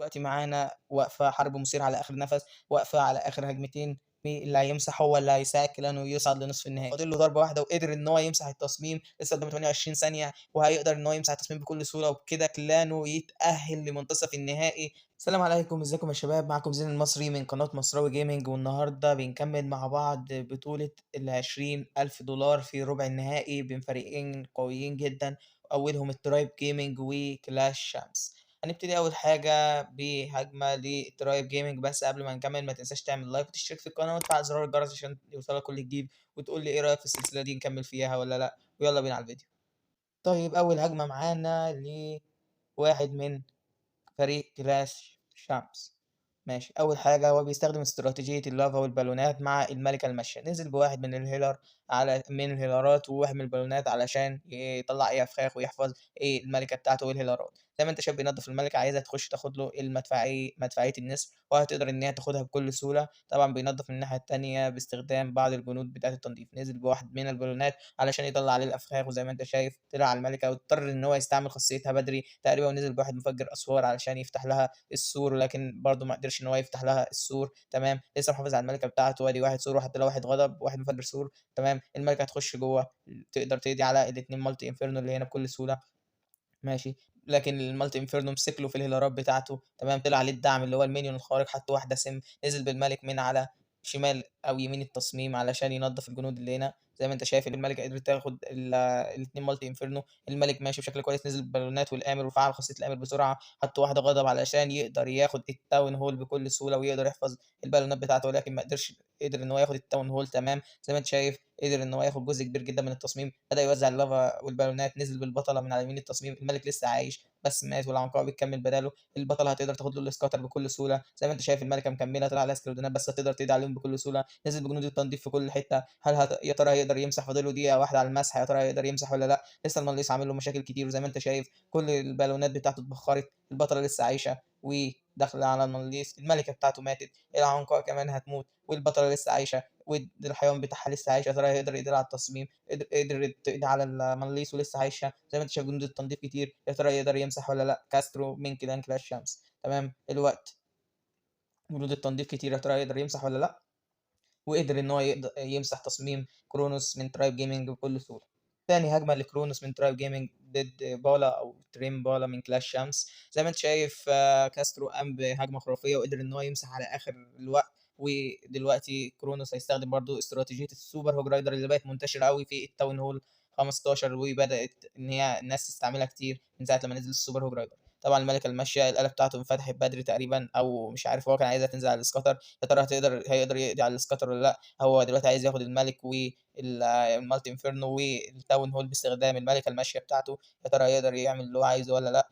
دلوقتي معانا وقفة حرب مثيرة على آخر نفس، وقفة على آخر هجمتين، مين اللي هيمسح هو اللي هيساعد كيلانو يصعد لنصف النهائي. فاضل له ضربة واحدة وقدر إن هو يمسح التصميم، لسه قدامه 28 ثانية وهيقدر إن هو يمسح التصميم بكل سهولة، وبكده كيلانو يتأهل لمنتصف النهائي. السلام عليكم، ازيكم يا شباب؟ معاكم زين المصري من قناة مصراوي جيمنج، والنهارده بنكمل مع بعض بطولة ال20,000 دولار في ربع النهائي بين فريقين قويين جدا، أولهم الترايب جيمنج وكلاش شامس. هنبتدي أول حاجة بهجمة للترايب جيمنج، بس قبل ما نكمل ما تنساش تعمل لايك وتشترك في القناة وتفعل زرار الجرس عشان يوصلك كل جديد، وتقول لي ايه رأيك في السلسلة دي، نكمل فيها ولا لأ. ويلا بينا على الفيديو. طيب أول هجمة معانا لواحد من فريق كلاش شامبس. ماشي، أول حاجة هو بيستخدم استراتيجية اللافا والبالونات مع الملكة الماشية. نزل بواحد من الهيلر على من الهيلرات وواحد من البالونات علشان يطلع ايه فخاخ ويحفظ ايه الملكة بتاعته والهيلرات. زي ما انت شايف بينضف الملكة، عايزة تخش تاخد له مدفعية النسر، وهتقدر ان هي تاخدها بكل سهولة. طبعا بينضف من الناحية التانية باستخدام بعض الجنود بتاعة التنظيف. نزل بواحد من البالونات علشان يطلع عليه الافخاخ، وزي ما انت شايف طلع على الملكة واضطر ان هو يستعمل خاصيتها بدري تقريبا، ونزل بواحد مفجر اسوار علشان يفتح لها السور، لكن برضه ما قدرش ان هو يفتح لها السور. تمام، لسه محافظ على الملكه بتاعته، وادي واحد سور وحط لها واحد غضب واحد مفجر سور. تمام، الملكه هتخش جوه، تقدر تقضي على الاثنين مالتي انفيرنو اللي هنا بكل سهوله. ماشي، لكن المالتي انفيرنو مسك له في الهيلارات بتاعته. تمام، طلع عليه الدعم اللي هو المينيون الخارق، حط واحده سم، نزل بالملك من على شمال او يمين التصميم علشان ينظف الجنود اللي هنا. زي ما انت شايف الملكه قدرت تاخد الاثنين مالتي انفيرنو. الملك ماشي بشكل كويس، نزل بالبالونات والامر وفعل خاصيه الامر بسرعه، حط واحده غضب علشان يقدر ياخد التاون هول بكل سهوله ويقدر يحفظ البالونات بتاعته، ولكن ما قدرش. قدر ان هو ياخد التاون هول. تمام، زي ما انت شايف قدر ان هو ياخد جزء كبير جدا من التصميم، بدا يوزع اللافا والبالونات. نزل بالبطله من على يمين التصميم، الملك لسه عايش بس مات والعنقاء بتكمل بداله. البطله هتقدر تاخد له الاسكاتر بكل سهوله. زي ما انت شايف الملكه مكمله، طلع عليها سكرودونات بس هتقدر تقضي عليهم بكل سهوله. نزل بجنود التنظيف في كل حته. هل يا ترى هيقدر يمسح؟ فاضل له دقيقه واحده على المسح، يا ترى هيقدر يمسح ولا لا؟ لسه المنليس عامل له مشاكل كتير، وزي ما انت شايف كل البالونات بتاعته اتبخرت. البطله لسه عايشه وداخله على المنليس، الملكه بتاعته ماتت، العنقاء كمان هتموت والبطله لسه عايشه، والحيوان بتاعها لسه عايش. يا ترى هيقدر يقدر على التصميم؟ قدرت تقضي على المنليس ولسه عايشه. زي ما انت شايف جنود التنظيف كتير، يا ترى يقدر يمسح ولا لا؟ كاسترو من كلان كلاش شمس. تمام، الوقت جنود التنظيف كتير، يا ترى يقدر يمسح ولا لا؟ وقدر ان هو يقدر يمسح تصميم كرونوس من ترايب جيمنج بكل سهوله. تاني هجمه لكرونوس من ترايب جيمنج ضد بالا او تريم بالا من كلاش شامس. زي ما انت شايف كاسترو قام بهجمه خرافيه وقدر ان هو يمسح على اخر الوقت. ودلوقتي كرونوس هيستخدم برضو استراتيجيه السوبر هوج رايدر اللي بقت منتشره قوي في التاون هول 15، وبدات ان هي الناس تستعملها كتير من ساعه لما نزل السوبر هوج رايدر. طبعا الملكه الماشيه الاله بتاعته انفتحت بدري تقريبا، او مش عارف، هو كان عايزها تنزل على السكاتر. يا ترى هيقدر يقضي على السكاتر ولا لا؟ هو دلوقتي عايز ياخد الملك والمالتي انفيرنو والتاون هول باستخدام الملكه الماشيه بتاعته. يا ترى يقدر يعمل اللي هو عايزه ولا لا؟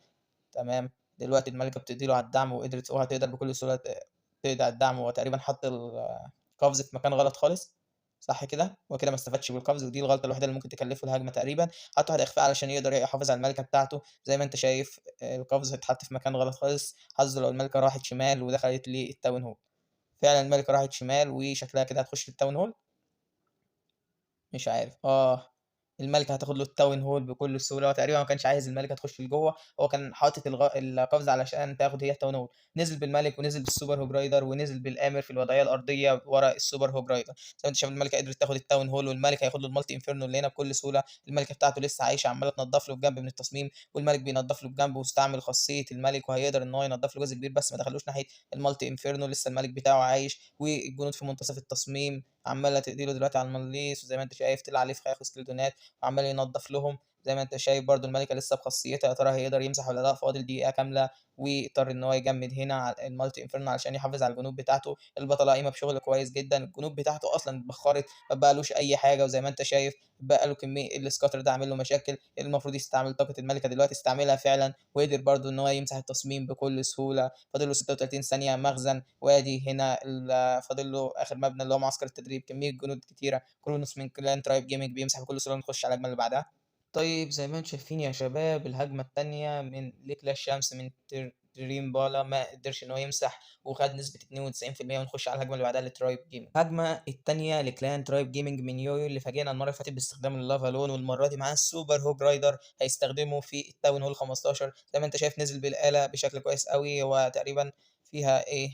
تمام، دلوقتي الملكه بتدي له على الدعم، وهتقدر بكل سهوله تقضي على الدعم. هو تقريبا حط القفز في مكان غلط خالص، صح كده؟ هو كده ما استفادش بالقفز، ودي الغلطه الوحيده اللي ممكن تكلفه الهجمه تقريبا. حط واحد اخفاء علشان يقدر يحافظ على الملكه بتاعته. زي ما انت شايف القفز اتحط في مكان غلط خالص. حظه لو الملكه راحت شمال ودخلت للتاون هول. فعلا الملكة راحت شمال وشكلها كده هتخش التاون هول. مش عارف، الملكة هتاخد له التاون هول بكل سهولة. هو تقريبا ما كانش عايز الملكة تخش لجوه، هو كان حاطط القفز علشان تاخد هي التاون هول. نزل بالملك ونزل بالسوبر هوج رايدر ونزل بالامر في الوضعية الأرضية ورا السوبر هوج رايدر. زي ما انت شايف الملكة قدرت تاخد التاون هول، والملك هياخد له المالتي انفيرنو اللي هنا بكل سهولة. الملكة بتاعته لسه عايشة، عمالة تنضف له بجنب من التصميم، والملك بينضف له بجنب واستعمل خاصية الملك، وهيقدر ان هو ينضف له جزء كبير بس ما دخلوش ناحية المالتي انفيرنو. لسه الملك بتاعه عايش، والجنود في منتصف التصميم عمالة تقتله دلوقتي على المنليس. وزي ما انت شايف طلع عليه فخاخ وسكلتونات وعمال ينضف لهم. زي ما انت شايف برضو الملكه لسه بخاصيتها، يا ترى هيقدر يمسح ولا لا؟ فاضل دقيقه كامله، واضطر ان هو يجمد هنا على المالتي انفيرنو علشان يحافظ على الجنوب بتاعته. البطله قايمه بشغل كويس جدا، الجنوب بتاعته اصلا اتبخرت، ما بقالوش اي حاجه. وزي ما انت شايف بقى له كميه السكاتر ده عامل له مشاكل. المفروض يستعمل طاقه الملكه دلوقتي، استعملها فعلا وقدر برضو ان هو يمسح التصميم بكل سهوله. فاضل له 36 ثانيه مخزن، وادي هنا فاضل له اخر مبنى اللي هو معسكر التدريب، كميه جنود كتيره. كرونوس من كلان ترايب جيمنج بيمسح بكل سهوله. نخش على الهجمه اللي بعدها. طيب زي ما انتم شايفين يا شباب الهجمة التانية من لكلا الشمس من دريم بالا ما قدرش إن هو يمسح وخد نسبة 92%. ونخش على الهجمة اللي بعدها لترايب جيمنج. الهجمة التانية لكلان ترايب جيمنج من يويو اللي فاجئنا المرة اللي فاتت باستخدام اللافا لون، والمرة دي معاه السوبر هوج رايدر هيستخدمه في التاون هول 15. زي ما أنت شايف نزل بالآلة بشكل كويس أوي. هو تقريبًا فيها إيه،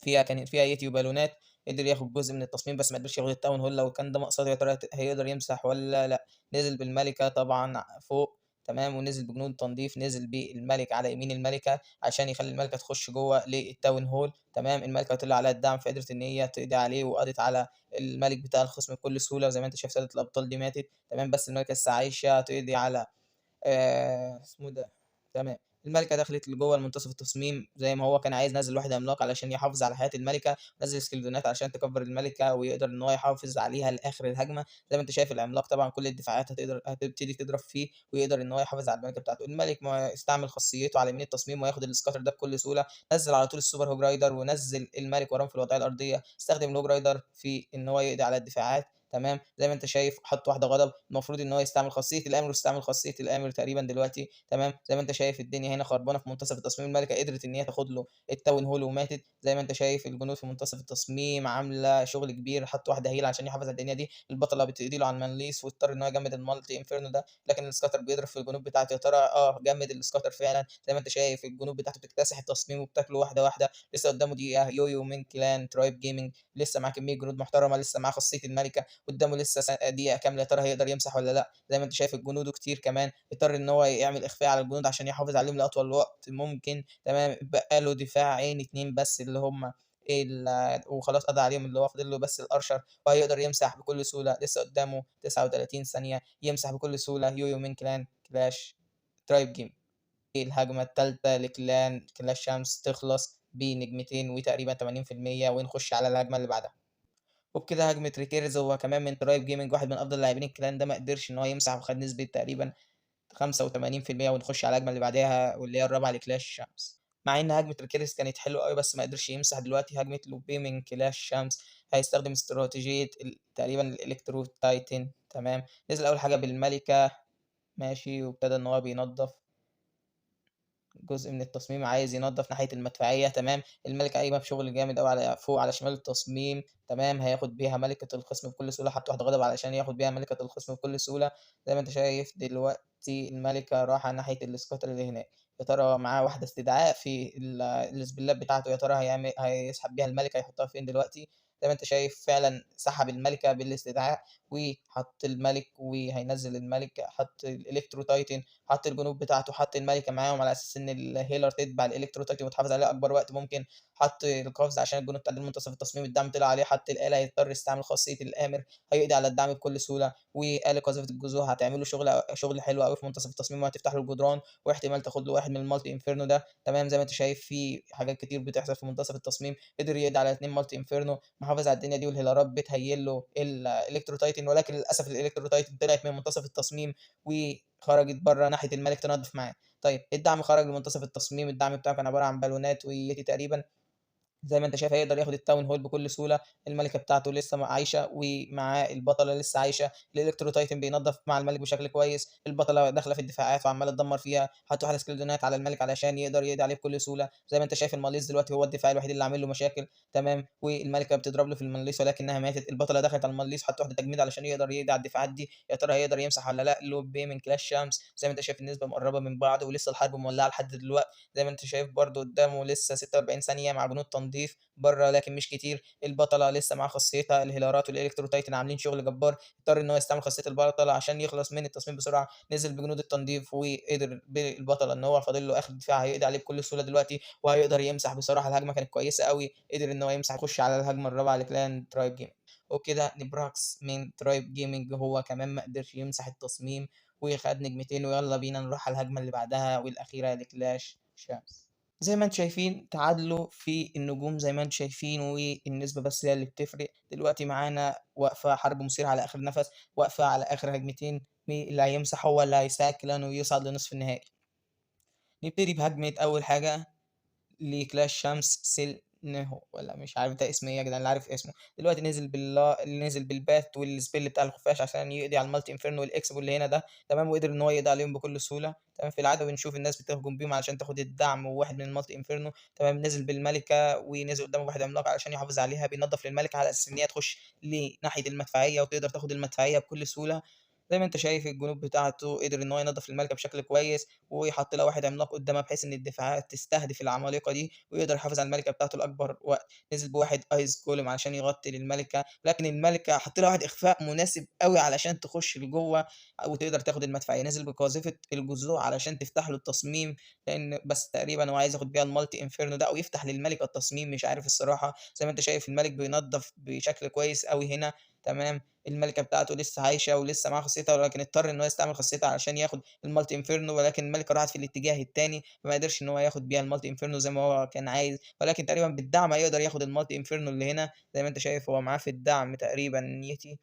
كانت فيها ييتي وبالونات. قدر ياخد جزء من التصميم بس ما قدرش ياخد التاون هول. لو كان ده مقصده يا ترى هيقدر يمسح والّا لأ. نزل بالملكة طبعًا فوق تمام، ونزل بجنود تنضيف. نزل بالملك على يمين الملكة عشان يخلّي الملكة تخش جوّه للتاون هول تمام. الملكة طلع عليها الدعم فقدرت إن هي تقضي عليه وقضت على الملك بتاع الخصم بكل سهولة. وزي ما أنت شايف سيدة الأبطال دي ماتت تمام، بس الملكة لسه عايشة تقضي على اسمه ده تمام. الملكة دخلت لجوّه لمنتصف التصميم زي ما هو كان عايز. نزّل واحد عملاق علشان يحافظ على حياة الملكة، نزّل سكيلدونات علشان تكبّر الملكة ويقدر إن هو يحافظ عليها لآخر الهجمة. زي ما أنت شايف العملاق طبعًا كل الدفاعات هتبتدي تضرب فيه ويقدر إن هو يحافظ على الملكة بتاعته. الملك ما استعمل خاصيته على يمين التصميم وياخد الscatter ده بكل سهولة. نزّل على طول السوبر هوج رايدر ونزّل الملك وراهم في الوضعية الأرضية. استخدم الهوج رايدر في إن هو يقضي على الدفاعات تمام. زي ما أنت شايف حط واحدة غضب. المفروض إن هو يستعمل خاصية الآمر واستعمل خاصية الآمر تقريبًا دلوقتي تمام. زي ما أنت شايف الدنيا هنا خربانة في منتصف التصميم. الملكة قدرت إن هي تاخد له التاون هول وماتت. زي ما أنت شايف الجنود في منتصف التصميم عاملة شغل كبير. حط واحدة هيل عشان يحافظ على الدنيا دي. البطلة بتقضي له على المنليس واضطر إن هو يجمد المالتي انفيرنو ده، لكن السكاتر بيضرب في الجنود بتاعته. يا ترى جمد السكاتر فعلًا. زي ما أنت شايف الجنود بتاعته بتكتسح التصميم وبتاكله واحدة واحدة. لسه قدامه دقيقة. يويو من كلان ترايب جيمنج لسه معاه كمية جنود محترمة. لسه معاه خاصية الملكة. قدامه لسه دقيقة كاملة. يا ترى هيقدر يمسح والّا لأ؟ زي ما أنت شايف جنوده كتير كمان. اضطر إن هو يعمل إخفاء على الجنود عشان يحافظ عليهم لأطول وقت ممكن تمام. اتبقى له دفاعين 2 بس اللي هم وخلاص قضى عليهم. اللي هو فاضل له بس الأرشر وهيقدر يمسح بكل سهولة. لسه قدامه 39 ثانية يمسح بكل سهولة. يويو من كلان كلاش ترايب جيم. الهجمة التالتة لكلان كلاش شمس تخلص بنجمتين وتقريبًا 80%. ونخش على الهجمة اللي بعدها. وبكده هجمة ريكيرز هو كمان من ترايب جيمنج واحد من أفضل لاعبين الكلان ده ما قدرش إن هو يمسح وخد نسبة تقريبًا 85%. ونخش على الهجمة اللي بعديها واللي هي الرابعة لكلاش شمس. مع إن هجمة ريكيرز كانت حلوة أوي بس ما قدرش يمسح. دلوقتي هجمة لوبيه من كلاش شمس هيستخدم استراتيجية تقريبًا الإلكترو تايتن تمام. نزل أول حاجة بالملكة ماشي، وابتدى إن هو بينضف جزء من التصميم. عايز ينضف ناحية المدفعية تمام. الملك قايمة بشغل جامد أوي على فوق على شمال التصميم تمام. هياخد بيها ملكة الخصم بكل سهولة. حط واحدة غضب علشان ياخد بيها ملكة الخصم بكل سهولة. زي ما أنت شايف دلوقتي الملكة رايحة ناحية السكوتر اللي هناك. يا ترى معاه واحدة استدعاء في السبلات بتاعته. يا ترى هيسحب بيها الملكة هيحطها فين دلوقتي. زي ما أنت شايف فعلًا سحب الملكة بالاستدعاء وحط الملك وهينزل الملك. حط الإلكترو تايتن. حط الجنود بتاعته. حط الملكة معاهم على أساس إن الهيلر تتبع الإلكترو تايتن وتحافظ عليها أكبر وقت ممكن. حط القفز عشان الجنود تعدي منتصف التصميم. الدعم طلع عليه. حط الآلة هيضطر يستعمل خاصية الآمر هيقضي على الدعم بكل سهولة. وآلة قذيفة الجذوع هتعمل له شغل حلو أوي في منتصف التصميم وهتفتح له الجدران. واحتمال تاخد له واحد من المالتي انفيرنو ده تمام. زي ما أنت شايف في حاجات كتير بتحصل في منتصف التصميم. قدر يقضي على 2 مالتي انفيرنو محافظ على الدنيا دي. والهيلرات بتهيل له الإلكترو تايتن ولكن للأسف الإلكترو تايتن طلعت من منتصف التصميم وخرجت برّه ناحية الملك تنضّف معاه. طيب الدعم خرج لمنتصف التصميم. الدعم بتاعه كان عبارة عن بالونات وييتي تقريبًا. زي ما أنت شايف هيقدر ياخد الtown hall بكل سهولة. الملكة بتاعته لسه عايشة ومعاه البطلة لسه عايشة. الإلكترو تايتن بينضّف مع الملك بشكل كويس. البطلة داخلة في الدفاعات وعمّالة تدمّر فيها. حط واحدة سكيلدونات على الملك علشان يقدر يقضي عليه بكل سهولة. زي ما أنت شايف الماليس دلوقتي هو الدفاع الوحيد اللي عامل له مشاكل تمام. والملكة بتضرب له في الماليس ولكنها ماتت. البطلة دخلت على الماليس حط واحدة تجميد علشان يقدر يقضي على الدفاعات دي. يا ترى هيقدر يمسح والّا لأ؟ لوب بيه من كلاش شامس. زي ما أنت شايف النسبة مقرّبة من بعض ولسه الحرب مولعة لحد دلوقتي. زي ما أنت شايف برضه قدامه لسه 46 ثانية مع جنود تنضيف برّه لكن مش كتير. البطلة لسه معاها خاصيتها. الهيلارات والإلكترو تايتن عاملين شغل جبار. اضطر إن هو يستعمل خاصية البطلة عشان يخلص من التصميم بسرعة. نزل بجنود التنضيف وقدر بالبطلة إن هو فاضل له آخر دفاع هيقضي عليه بكل سهولة دلوقتي وهيقدر يمسح. بصراحة الهجمة كانت كويسة أوي. قدر إن هو يمسح يخش على الهجمة الرابعة لكلان ترايب جيمنج. وبكده نبراكس من ترايب جيمنج هو كمان ما قدرش يمسح التصميم وخد نجمتين. ويلا بينا نروح على الهجمة اللي بعدها والأخيرة لكلاش شامس. زي ما أنتم شايفين تعادلوا في النجوم زي ما أنتم شايفين والنسبة بس هي اللي بتفرق. دلوقتي معانا واقفة حرب مثيرة على آخر نفس. واقفة على آخر هجمتين. مين اللي هيمسح هو اللي هيساعد كيلانو ويصعد لنصف النهائي. نبتدي بهجمة أول حاجة لكلاش شمس نهو والّا مش عارف ده اسم إيه يا جدعان، اللي عارف اسمه. دلوقتي نزل بالبات والspell بتاع الخفاش عشان يقضي على الMulti Inferno والإكسبو اللي هنا ده، تمام، وقدر إن هو يقضي عليهم بكل سهولة، تمام. في العادة بنشوف الناس بتهجم بيهم علشان تاخد الدعم وواحد من الMulti Inferno، تمام. نزل بالمَلِكة ونزل قدامه بواحد عملاق علشان يحافظ عليها، بينضّف للمَلِكة على أساس إن هي تخش لناحية المدفعية وتقدر تاخد المدفعية بكل سهولة. زي ما أنت شايف الجنود بتاعته قدر إن هو ينضّف المَلِكة بشكل كويس، ويحط لها واحد عملاق قدامها بحيث إن الدفاعات تستهدف العمالقة دي، ويقدر يحافظ على المَلِكة بتاعته لأكبر وقت. نزل بواحد Ice Golem علشان يغطي للمَلِكة، لكن المَلِكة حط لها واحد إخفاء مناسب أوي علشان تخش لجوّه وتقدر تاخد المدفعية. نزل بقاذفة الجذوع علشان تفتح له التصميم، لإن بس تقريبًا هو عايز ياخد بيها الMulti Inferno ده أو يفتح للمَلِكة التصميم مش عارف الصراحة. زي ما أنت شايف المَلِك بينضّف بشكل كويس أوي هنا، تمام. المَلِكة بتاعته لسه عايشة ولسه معاها خاصيتها، ولكن اضطر إن هو يستعمل خاصيتها علشان ياخد الMulti Inferno، ولكن المَلِكة راحت في الاتجاه التاني، فما قدرش إن هو ياخد بيها الMulti Inferno زي ما هو كان عايز، ولكن تقريبًا بالدعم هيقدر ياخد الMulti Inferno اللي هنا. زي ما أنت شايف هو معاه في الدعم تقريبًا ييتي،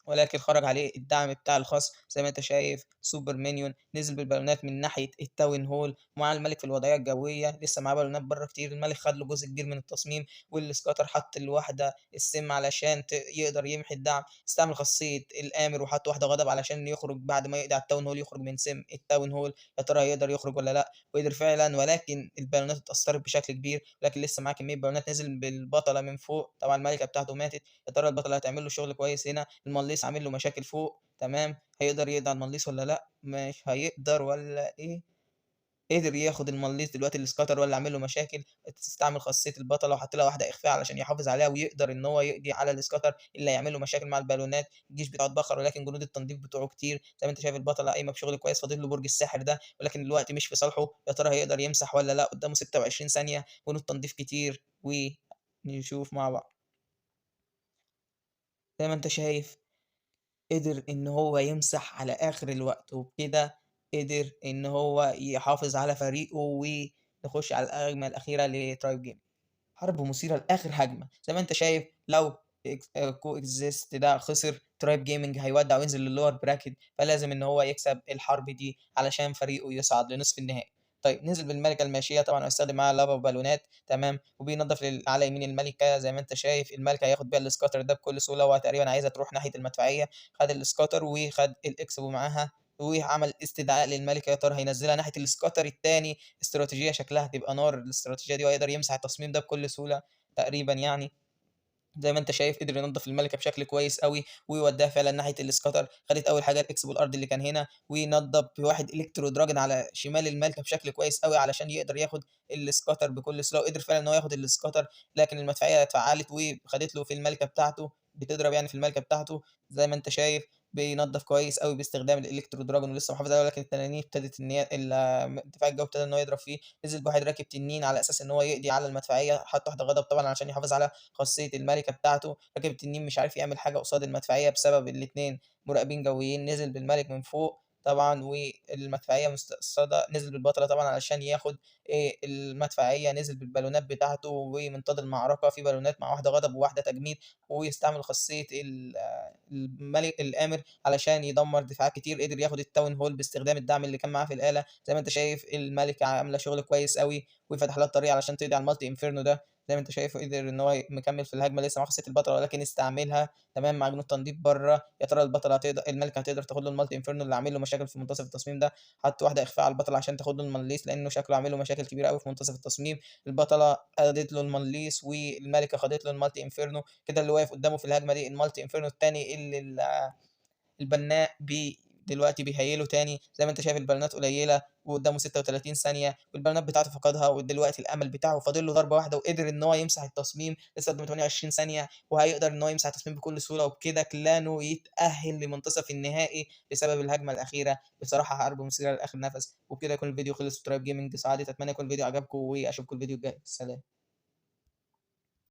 ولكن خرج عليه الدعم بتاع الخصم. زي ما أنت شايف سوبر مينيون نزل بالبالونات من ناحية التاون هول، ومعاه الملك في الوضعية الجوية لسه معاه بالونات برّه كتير. الملك خد له جزء كبير من التصميم، والسكاتر حط الواحدة السم علشان يقدر يمحي الدعم. استعمل خاصية الآمر وحط واحدة غضب علشان يخرج بعد ما يقضي على التاون هول، يخرج من سم التاون هول. يا ترى هيقدر يخرج والّا لأ؟ وقدر فعلًا، ولكن البالونات اتأثرت بشكل كبير، لكن لسه معاه كمية بالونات. نزل بالبطلة من فوق، طبعًا الملكة بتاعته ماتت. يا ترى البطلة هتعمل له شغل كويس هنا؟ المليس عامل له مشاكل فوق، تمام. هيقدر يقضي على المليس والّا لأ؟ مش هيقدر والّا إيه؟ قدر ياخد المليس دلوقتي السكاتر هو اللي عامل له مشاكل. استعمل خاصية البطلة وحط لها واحدة إخفاء علشان يحافظ عليها ويقدر إن هو يقضي على السكاتر اللي هيعمل له مشاكل مع البالونات. الجيش بتاعه اتبخر، ولكن جنود التنضيف بتوعه كتير. زي ما أنت شايف البطلة قايمة بشغل كويس، فاضل له برج الساحر ده، ولكن الوقت مش في صالحه. يا ترى هيقدر يمسح والّا لأ؟ قدامه 26 ثانية، جنود تنضيف كتير، ونشوف مع بعض. زي ما أنت شايف قدر إن هو يمسح على آخر الوقت، وبكده قدر إن هو يحافظ على فريقه ونخش على الهجمة الأخيرة لTribe Gaming. حرب مثيرة لآخر هجمة. زي ما أنت شايف لو coexist ده خسر Tribe Gaming هيودّع وينزل للlower bracket، فلازم إن هو يكسب الحرب دي علشان فريقه يصعد لنصف النهائي. طيب نزل بالملكة الماشية، طبعًا هيستخدم معاها لافا وبالونات، تمام. وبينضّف على يمين الملكة. زي ما أنت شايف الملكة هياخد بيها الscatter ده بكل سهولة، هو تقريبًا عايزها تروح ناحية المدفعية. خد الscatter وخد الإكسبو معاها، وعمل استدعاء للملكة. يا ترى هينزّلها ناحية الscatter التاني؟ استراتيجية شكلها هتبقى نار الاستراتيجية دي، وهيقدر يمسح التصميم ده بكل سهولة تقريبًا يعني. زي ما أنت شايف قدر ينضّف المَلِكة بشكل كويس أوي، ويودّيها فعلًا ناحية الإسكاتر. خدت أول حاجة الإكس بالأرض اللي كان هنا، ونضّف بواحد إلكترو دراجون على شمال المَلِكة بشكل كويس أوي علشان يقدر ياخد الإسكاتر بكل سهولة، وقدر فعلًا إن هو ياخد الإسكاتر. لكن المدفعية اتفعّلت وخدت له في المَلِكة بتاعته، بتضرب يعني في المَلِكة بتاعته. زي ما أنت شايف بينضّف كويس أوي باستخدام الإلكترو دراجون ولسه محافظ عليه، ولكن التنانين ابتدت إن هي الدفاع الجوي ابتدى إن هو يضرب فيه. نزل بواحد راكب تنين على أساس إن هو يقضي على المدفعية. حط واحدة غضب طبعًا علشان يحافظ على خاصية المَلِكة بتاعته. راكب التنين مش عارف يعمل حاجة قصاد المدفعية بسبب الاتنين مراقبين جويين. نزل بالمَلِك من فوق طبعًا، والمدفعية مستقصدة. نزل بالبطلة طبعًا علشان ياخد المدفعية. نزل بالبالونات بتاعته ومنتدى المعركة، في بالونات مع واحدة غضب وواحدة تجميد، ويستعمل خاصية الآمر علشان يدمّر دفاعات كتير. قدر ياخد الtown hall باستخدام الدعم اللي كان معاه في الآلة. زي ما أنت شايف المَلِكة عاملة شغل كويس أوي، وفتح لها الطريق علشان تقضي على الMulti Inferno ده. زي ما أنت شايف قدر إن هو مكمّل في الهجمة. لسه معاه خاصية البطلة ولكن استعملها، تمام، مع جنود تنضيف برّه. يا ترى البطلة المَلِكة هتقدر تاخد له الMulti Inferno اللي عامل له مشاكل في منتصف التصميم ده. حط واحدة إخفاء على البطلة عشان تاخد له المليس، لإنه شكله عامل له مشاكل كبيرة أوي في منتصف التصميم. البطلة خدت له المليس والمَلِكة خدت له الMulti Inferno. كده اللي واقف قدّامه في الهجمة دي الMulti Inferno التاني اللي البناء دلوقتي بيهيّله تاني. زي ما أنت شايف البالونات قليّلة وقدّامه 36 ثانية، والبالونات بتاعته فقدها، ودلوقتي الأمل بتاعه فاضل له ضربة واحدة وقدر إن هو يمسح التصميم. لسه قدّامه 28 ثانية وهيقدر إن هو يمسح التصميم بكل سهولة، وبكده كلانه يتأهّل لمنتصف النهائي بسبب الهجمة الأخيرة. بصراحة حرب مثيرة لآخر نَفَس، وبكده يكون الفيديو خلص وTribe Gaming صعدت. أتمنى يكون الفيديو عجبكم وأشوفكم الفيديو الجاي. سلام.